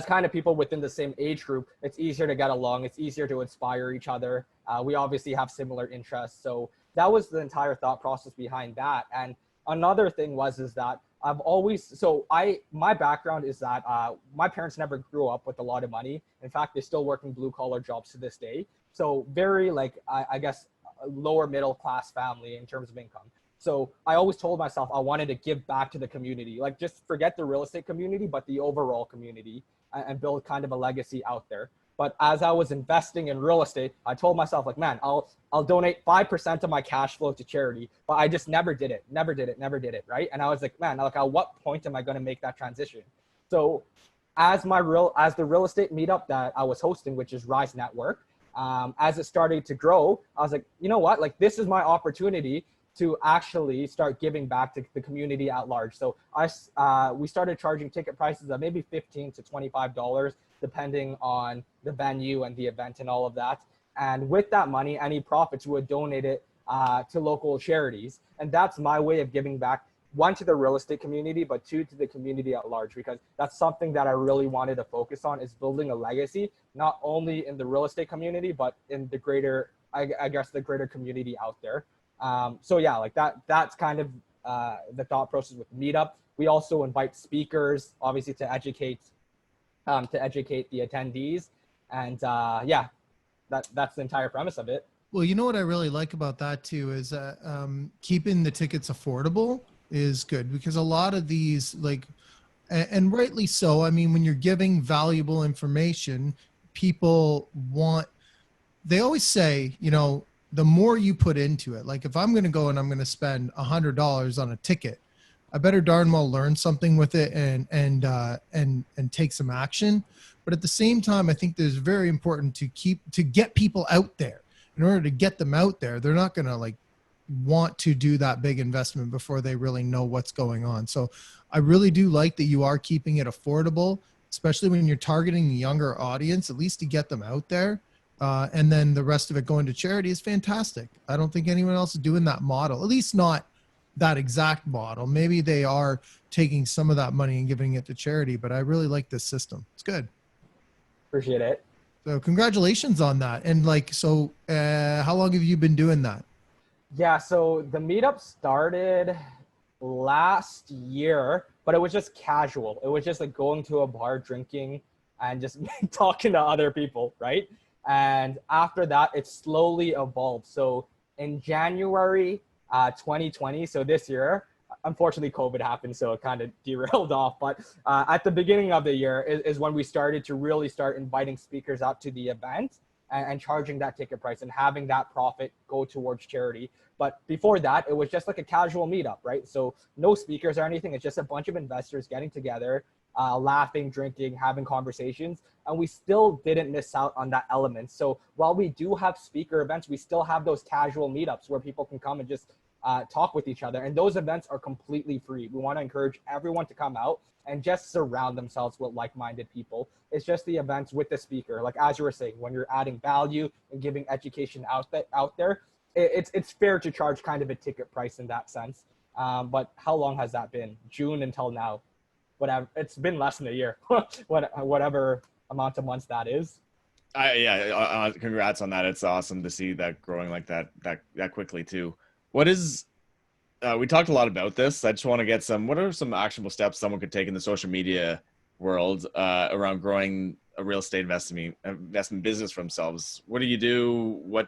kind of people within the same age group, it's easier to get along. It's easier to inspire each other. We obviously have similar interests. So that was the entire thought process behind that. And another thing is that I've always, my background is that my parents never grew up with a lot of money. In fact, they're still working blue collar jobs to this day. So very I guess, a lower middle class family in terms of income. So I always told myself I wanted to give back to the community, like just forget the real estate community, but the overall community, and build kind of a legacy out there. But as I was investing in real estate, I told myself, like, man, I'll donate 5% of my cash flow to charity, but I just never did it, right? And I was like, man, like, at what point am I going to make that transition? So as the real estate meetup that I was hosting, which is Rise Network, as it started to grow, I was like, you know what, like, this is my opportunity to actually start giving back to the community at large. So we started charging ticket prices of maybe $15 to $25, depending on the venue and the event and all of that. And with that money, any profits would donate it to local charities. And that's my way of giving back, 1, to the real estate community, but 2, to the community at large, because that's something that I really wanted to focus on, is building a legacy, not only in the real estate community, but in the greater, I guess, the greater community out there. So yeah, like that's kind of the thought process with Meetup. We also invite speakers, obviously, to educate the attendees. And yeah, that's the entire premise of it. Well, you know what I really like about that too is keeping the tickets affordable is good, because a lot of these, like, and rightly so, I mean, when you're giving valuable information, people they always say, you know, the more you put into it, like if I'm going to go and I'm going to spend $100 on a ticket, I better darn well learn something with it and take some action. But at the same time, I think there's very important to get people out there. In order to get them out there, they're not going to like want to do that big investment before they really know what's going on. So I really do like that you are keeping it affordable, especially when you're targeting the younger audience, at least to get them out there. And then the rest of it going to charity is fantastic. I don't think anyone else is doing that model, at least not that exact model. Maybe they are taking some of that money and giving it to charity, but I really like this system. It's good. Appreciate it. So congratulations on that. And like, so how long have you been doing that? Yeah, so the meetup started last year, but it was just casual. It was just like going to a bar, drinking, and just talking to other people, right? And after that, it slowly evolved. So in January 2020, so this year, unfortunately COVID happened, so it kind of derailed off. But at the beginning of the year is when we started to really start inviting speakers out to the event and charging that ticket price and having that profit go towards charity. But before that, it was just like a casual meetup, right? So no speakers or anything. It's just a bunch of investors getting together, laughing, drinking, having conversations. And we still didn't miss out on that element. So while we do have speaker events, we still have those casual meetups where people can come and just talk with each other. And those events are completely free. We want to encourage everyone to come out and just surround themselves with like-minded people. It's just the events with the speaker. Like, as you were saying, when you're adding value and giving education out there, it's fair to charge kind of a ticket price in that sense. But how long has that been? June until now? Whatever. It's been less than a year, whatever amount of months that is. Congrats on that. It's awesome to see that growing like that quickly too. What is, we talked a lot about this. I just want to get what are some actionable steps someone could take in the social media world around growing a real estate investment business for themselves? What do you do? What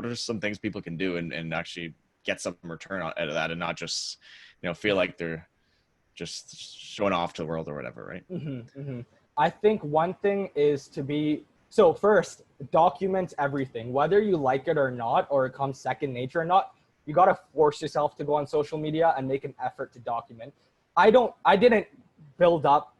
are some things people can do and actually get some return out of that and not just, feel like they're just showing off to the world or whatever, right? Mm-hmm, mm-hmm. I think one thing is so first, document everything, whether you like it or not, or it comes second nature or not. You got to force yourself to go on social media and make an effort to document. I didn't build up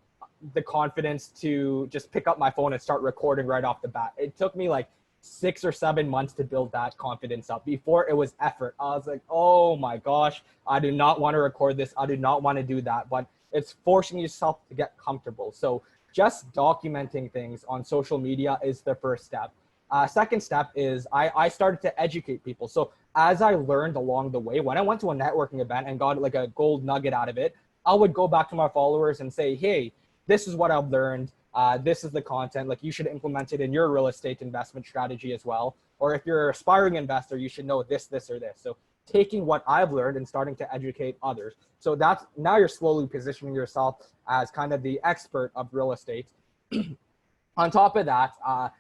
the confidence to just pick up my phone and start recording right off the bat. It took me like 6 or 7 months to build that confidence up. Before, it was effort. I was like, oh my gosh, I do not want to record this. I do not want to do that. But it's forcing yourself to get comfortable. So just documenting things on social media is the first step. Second step is I started to educate people. So as I learned along the way, when I went to a networking event and got like a gold nugget out of it, I would go back to my followers and say, hey, this is what I've learned. This is the content. Like, you should implement it in your real estate investment strategy as well. Or if you're an aspiring investor, you should know this, this, or this. So taking what I've learned and starting to educate others. So that's, now you're slowly positioning yourself as kind of the expert of real estate. On top of that,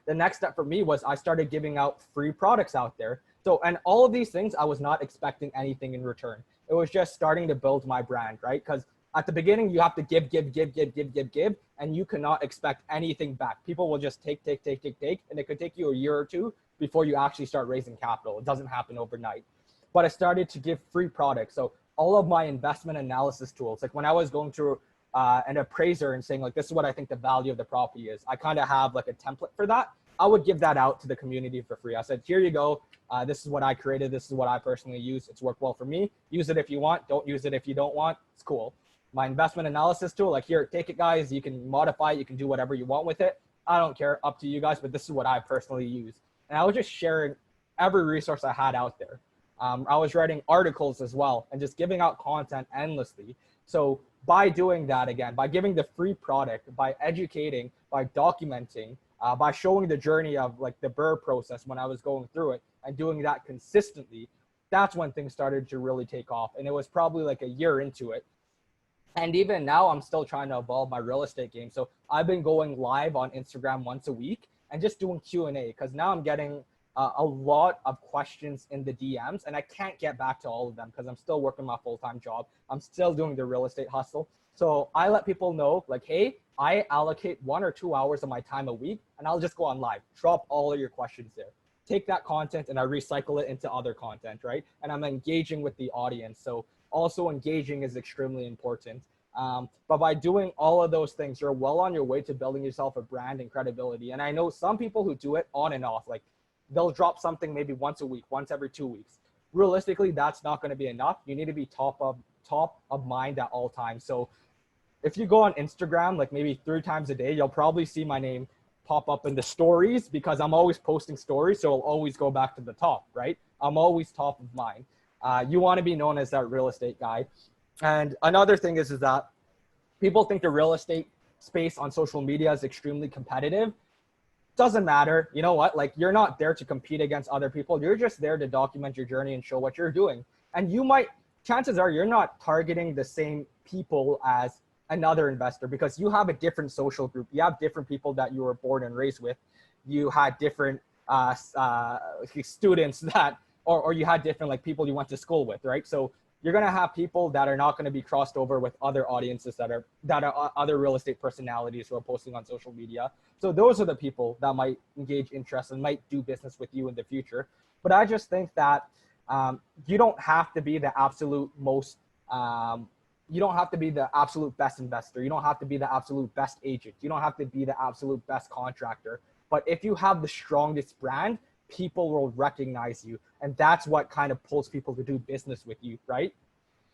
the next step for me was I started giving out free products out there. So, and all of these things, I was not expecting anything in return. It was just starting to build my brand, right? Because at the beginning, you have to give, and you cannot expect anything back. People will just take, and it could take you a year or two before you actually start raising capital. It doesn't happen overnight. But I started to give free products. So all of my investment analysis tools, like when I was going through an appraiser and saying like, this is what I think the value of the property is, I kind of have like a template for that. I would give that out to the community for free. I said, here you go. This is what I created. This is what I personally use. It's worked well for me. Use it if you want. Don't use it if you don't want. It's cool. My investment analysis tool, like, here, take it, guys. You can modify it. You can do whatever you want with it. I don't care. Up to you guys. But this is what I personally use. And I was just sharing every resource I had out there. I was writing articles as well and just giving out content endlessly. So by doing that, again, by giving the free product, by educating, by documenting, by showing the journey of like the BRRRR process when I was going through it and doing that consistently, that's when things started to really take off. And it was probably like a year into it. And even now, I'm still trying to evolve my real estate game. So I've been going live on Instagram once a week and just doing Q&A, because now I'm getting a lot of questions in the DMs, and I can't get back to all of them because I'm still working my full-time job. I'm still doing the real estate hustle. So I let people know, like, hey, I allocate 1 or 2 hours of my time a week, and I'll just go on live, drop all of your questions there. Take that content and I recycle it into other content, right? And I'm engaging with the audience. So also engaging is extremely important. But by doing all of those things, you're well on your way to building yourself a brand and credibility. And I know some people who do it on and off, like they'll drop something maybe once a week, once every 2 weeks. Realistically, that's not going to be enough. You need to be top of mind at all times. So if you go on Instagram, like maybe 3 times a day, you'll probably see my name pop up in the stories because I'm always posting stories. So I'll always go back to the top, right? I'm always top of mind. You want to be known as that real estate guy. And another thing is that people think the real estate space on social media is extremely competitive. Doesn't matter. You know what? Like, you're not there to compete against other people. You're just there to document your journey and show what you're doing. And chances are you're not targeting the same people as another investor because you have a different social group. You have different people that you were born and raised with. you had different students that, or you had different like people you went to school with, right? So you're going to have people that are not going to be crossed over with other audiences that are other real estate personalities who are posting on social media. So those are the people that might engage interest and might do business with you in the future. But I just think that you don't have to be the absolute most, you don't have to be the absolute best investor. You don't have to be the absolute best agent. You don't have to be the absolute best contractor. But if you have the strongest brand, people will recognize you. And that's what kind of pulls people to do business with you, right?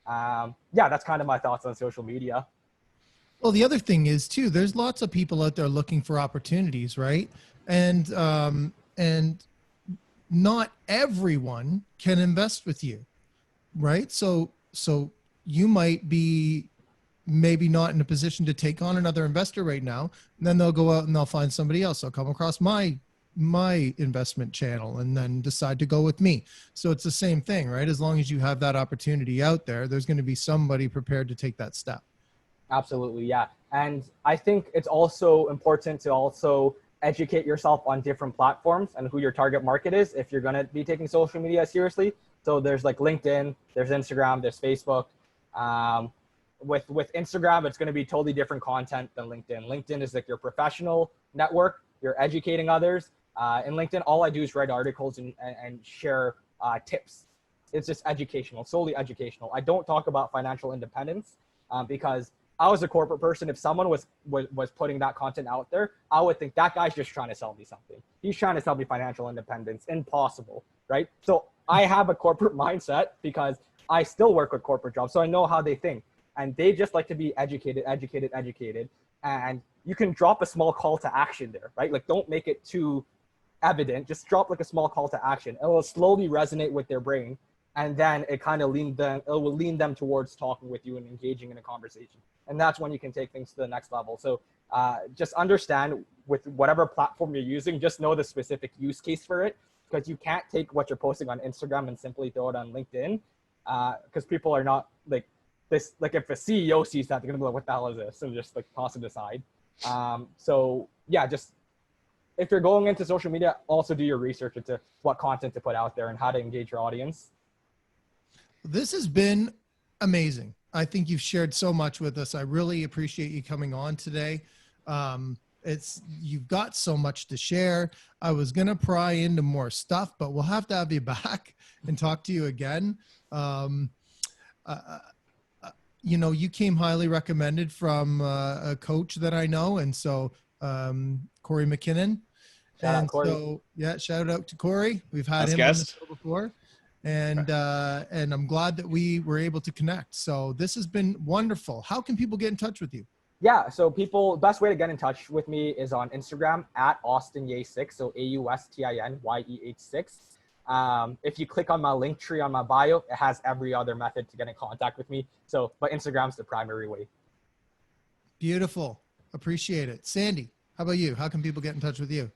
Yeah, that's kind of my thoughts on social media. Well, the other thing is too, there's lots of people out there looking for opportunities, right? And not everyone can invest with you, right? So you might be maybe not in a position to take on another investor right now. And then they'll go out and they'll find somebody else. They'll come across my investment channel and then decide to go with me. So it's the same thing, right? As long as you have that opportunity out there, there's going to be somebody prepared to take that step. Absolutely. Yeah. And I think it's also important to also educate yourself on different platforms and who your target market is if you're going to be taking social media seriously. So there's like LinkedIn, there's Instagram, there's Facebook. With Instagram, it's going to be totally different content than LinkedIn. LinkedIn is like your professional network. You're educating others. In LinkedIn, all I do is write articles and share tips. It's just educational, solely educational. I don't talk about financial independence because I was a corporate person. If someone was putting that content out there, I would think that guy's just trying to sell me something. He's trying to sell me financial independence. Impossible, right? So I have a corporate mindset because I still work with corporate jobs. So I know how they think. And they just like to be educated. And you can drop a small call to action there, right? Like don't make it too evident. Just drop like a small call to action. It will slowly resonate with their brain. And then it kind of will lean them towards talking with you and engaging in a conversation. And that's when you can take things to the next level. So just understand with whatever platform you're using, just know the specific use case for it, because you can't take what you're posting on Instagram and simply throw it on LinkedIn because people are not like this. Like if a CEO sees that, they're gonna be like, what the hell is this? And just like toss it aside. So yeah, just if you're going into social media, also do your research into what content to put out there and how to engage your audience. This has been amazing. I think you've shared so much with us. I really appreciate you coming on today. You've got so much to share. I was going to pry into more stuff, but we'll have to have you back and talk to you again. You know, you came highly recommended from a coach that I know. And so Corey McKinnon. Shout out, Corey. So yeah, shout out to Corey. We've had Nice him guest. on the show before. And I'm glad that we were able to connect. So this has been wonderful. How can people get in touch with you? Yeah, so best way to get in touch with me is on Instagram at AustinYeh6, so AustinYeh6. If you click on my link tree on my bio, it has every other method to get in contact with me. So, but Instagram's the primary way. Beautiful. Appreciate it. Sandy, how about you? How can people get in touch with you?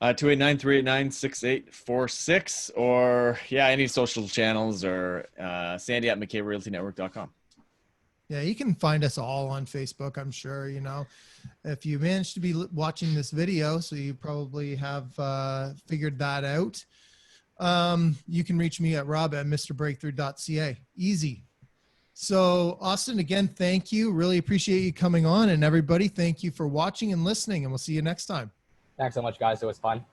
289-389-6846 or any social channels or Sandy at McKayRealtyNetwork.com. Yeah, you can find us all on Facebook, I'm sure. You know, if you managed to be watching this video, so you probably have figured that out. You can reach me at rob@mrbreakthrough.ca. Easy. So Austin, again, thank you. Really appreciate you coming on, and everybody, thank you for watching and listening, and we'll see you next time. Thanks so much, guys. It was fun.